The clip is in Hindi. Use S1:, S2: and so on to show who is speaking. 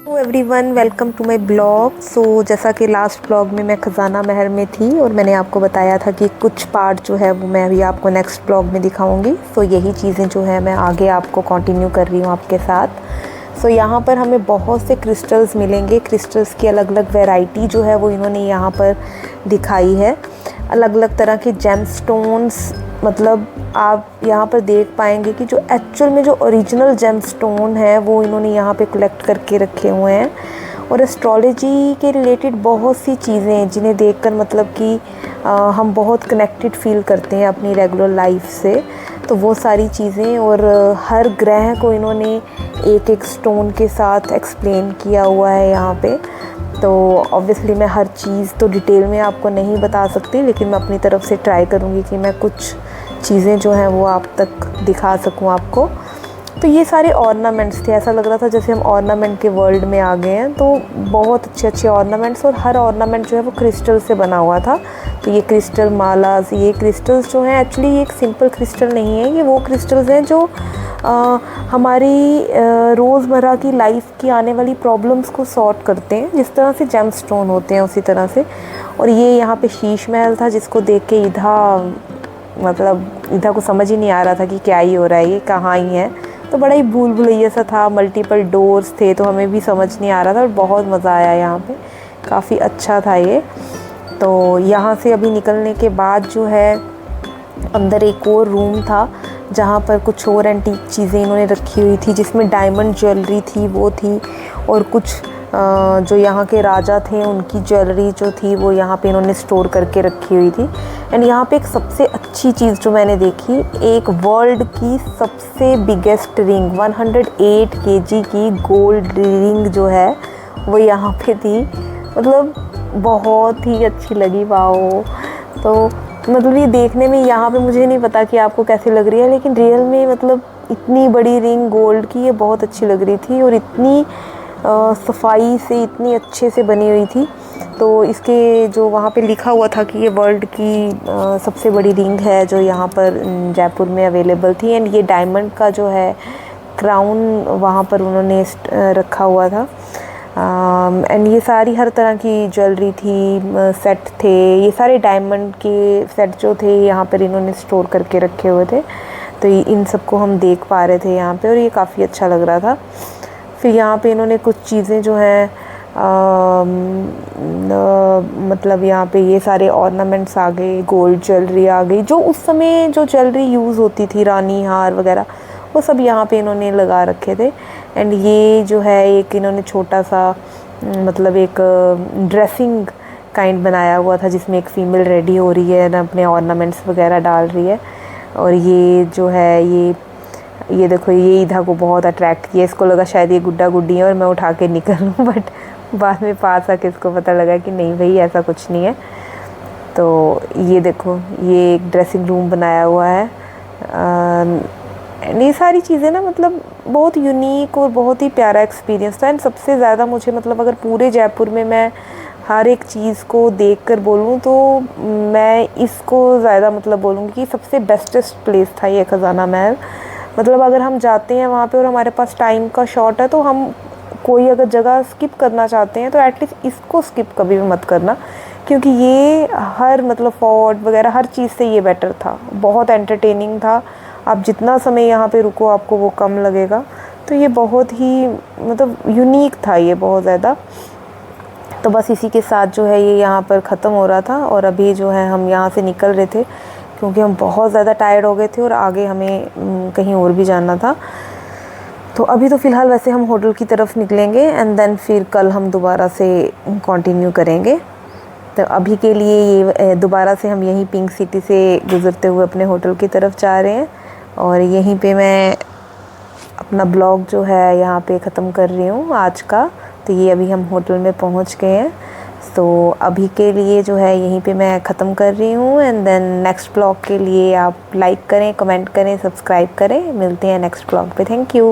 S1: Hello everyone, welcome to my blog. जैसा कि लास्ट ब्लॉग में मैं ख़जाना महल में थी और मैंने आपको बताया था कि कुछ पार्ट जो है वो मैं अभी आपको नेक्स्ट ब्लॉग में दिखाऊंगी। यही चीज़ें जो है मैं आगे आपको कंटिन्यू कर रही हूँ आपके साथ। यहाँ पर हमें बहुत से क्रिस्टल्स मिलेंगे। क्रिस्टल्स की अलग अलग वैरायटी जो है वो इन्होंने यहाँ पर दिखाई है। अलग अलग तरह के जेमस्टोन्स, मतलब आप यहाँ पर देख पाएंगे कि जो एक्चुअल में जो ओरिजिनल जेमस्टोन है वो इन्होंने यहाँ पे कलेक्ट करके रखे हुए हैं। और एस्ट्रोलॉजी के रिलेटेड बहुत सी चीज़ें हैं जिन्हें देखकर मतलब कि हम बहुत कनेक्टेड फील करते हैं अपनी रेगुलर लाइफ से। तो वो सारी चीज़ें और हर ग्रह को इन्होंने एक एक स्टोन के साथ एक्सप्लेन किया हुआ है यहाँ पे। तो ऑब्वियसली मैं हर चीज़ तो डिटेल में आपको नहीं बता सकती, लेकिन मैं अपनी तरफ से ट्राई करूँगी कि मैं कुछ चीज़ें जो हैं वो आप तक दिखा सकूँ आपको। तो ये सारे ऑर्नामेंट्स थे। ऐसा लग रहा था जैसे हम ऑर्नामेंट के वर्ल्ड में आ गए हैं। तो बहुत अच्छे अच्छे ऑर्नामेंट्स, और हर ऑर्नामेंट जो है वो क्रिस्टल से बना हुआ था। तो ये क्रिस्टल मालास, ये क्रिस्टल्स जो हैं एक्चुअली एक सिंपल क्रिस्टल नहीं है। ये वो क्रिस्टल्स हैं जो हमारी रोज़मर्रा की लाइफ की आने वाली प्रॉब्लम्स को सॉर्ट करते हैं। जिस तरह से जेमस्टोन होते हैं उसी तरह से। और ये यहाँ पे शीश महल था जिसको देख के ईधा को समझ ही नहीं आ रहा था कि क्या ही हो रहा है, ये कहाँ ही है। तो बड़ा ही भूल भुलैया सा था, मल्टीपल डोर्स थे तो हमें भी समझ नहीं आ रहा था। और बहुत मज़ा आया यहाँ पे, काफ़ी अच्छा था ये। तो यहाँ से अभी निकलने के बाद जो है अंदर एक और रूम था जहाँ पर कुछ और एंटीक चीज़ें इन्होंने रखी हुई थी, जिसमें डायमंड ज्वेलरी थी वो थी। और कुछ जो यहाँ के राजा थे उनकी ज्वेलरी जो थी वो यहाँ पे इन्होंने स्टोर करके रखी हुई थी। एंड यहाँ पे एक सबसे अच्छी चीज़ जो मैंने देखी, एक वर्ल्ड की सबसे बिगेस्ट रिंग 108 केजी की गोल्ड रिंग जो है वो यहाँ पे थी। मतलब बहुत ही अच्छी लगी, वाओ। तो मतलब ये देखने में, यहाँ पे मुझे नहीं पता कि आपको कैसी लग रही है, लेकिन रियल में मतलब इतनी बड़ी रिंग गोल्ड की ये बहुत अच्छी लग रही थी। और इतनी सफाई से, इतनी अच्छे से बनी हुई थी। तो इसके जो वहाँ पे लिखा हुआ था कि ये वर्ल्ड की सबसे बड़ी रिंग है जो यहाँ पर जयपुर में अवेलेबल थी। एंड ये डायमंड का जो है क्राउन वहाँ पर उन्होंने रखा हुआ था। एंड ये सारी हर तरह की ज्वेलरी थी, सेट थे। ये सारे डायमंड के सेट जो थे यहाँ पर इन्होंने स्टोर करके रखे हुए थे। तो इन सबको हम देख पा रहे थे यहाँ पे, और ये काफ़ी अच्छा लग रहा था। फिर यहाँ पे इन्होंने कुछ चीज़ें जो हैं मतलब यहाँ पे ये सारे ऑर्नामेंट्स आ गए, गोल्ड ज्वेलरी आ गई, जो उस समय जो ज्वेलरी यूज़ होती थी, रानी हार वगैरह, वो सब यहाँ पे इन्होंने लगा रखे थे। एंड ये जो है एक इन्होंने छोटा सा मतलब एक ड्रेसिंग काइंड बनाया हुआ था जिसमें एक फ़ीमेल रेडी हो रही है ना, अपने ऑर्नामेंट्स वगैरह डाल रही है। और ये जो है ये देखो, ये ईधा को बहुत अट्रैक्ट किया। इसको लगा शायद ये गुड्डा गुड्डी है और मैं उठा के निकलूँ, बट बाद में पास आके इसको पता लगा कि नहीं भाई, ऐसा कुछ नहीं है। तो ये देखो, ये एक ड्रेसिंग रूम बनाया हुआ है। ये सारी चीज़ें ना मतलब बहुत यूनिक और बहुत ही प्यारा एक्सपीरियंस था। एंड सबसे ज़्यादा मुझे मतलब अगर पूरे जयपुर में मैं हर एक चीज़ को देखकर बोलूँ तो मैं इसको ज़्यादा मतलब बोलूँगी कि सबसे बेस्टेस्ट प्लेस था ये ख़जाना महल। मतलब अगर हम जाते हैं वहाँ पे और हमारे पास टाइम का शॉर्ट है, तो हम कोई अगर जगह स्किप करना चाहते हैं तो एटलीस्ट इसको स्किप कभी भी मत करना, क्योंकि ये हर मतलब फोर्ट वगैरह हर चीज़ से ये बेटर था। बहुत एंटरटेनिंग था। आप जितना समय यहाँ पे रुको आपको वो कम लगेगा। तो ये बहुत ही मतलब यूनिक था ये, बहुत ज़्यादा। तो बस इसी के साथ जो है ये यहाँ पर ख़त्म हो रहा था। और अभी जो है हम यहाँ से निकल रहे थे क्योंकि हम बहुत ज़्यादा टायर्ड हो गए थे और आगे हमें कहीं और भी जाना था। तो अभी तो फ़िलहाल वैसे हम होटल की तरफ निकलेंगे एंड देन फिर कल हम दोबारा से कंटिन्यू करेंगे। तो अभी के लिए ये दोबारा से हम यहीं पिंक सिटी से गुज़रते हुए अपने होटल की तरफ जा रहे हैं। और यहीं पे मैं अपना ब्लॉग जो है यहाँ पे ख़त्म कर रही हूँ आज का। तो ये अभी हम होटल में पहुँच गए हैं। तो अभी के लिए जो है यहीं पे मैं ख़त्म कर रही हूँ। एंड देन नेक्स्ट ब्लॉग के लिए आप लाइक करें, कमेंट करें, सब्सक्राइब करें। मिलते हैं नेक्स्ट ब्लॉग पे। Thank you.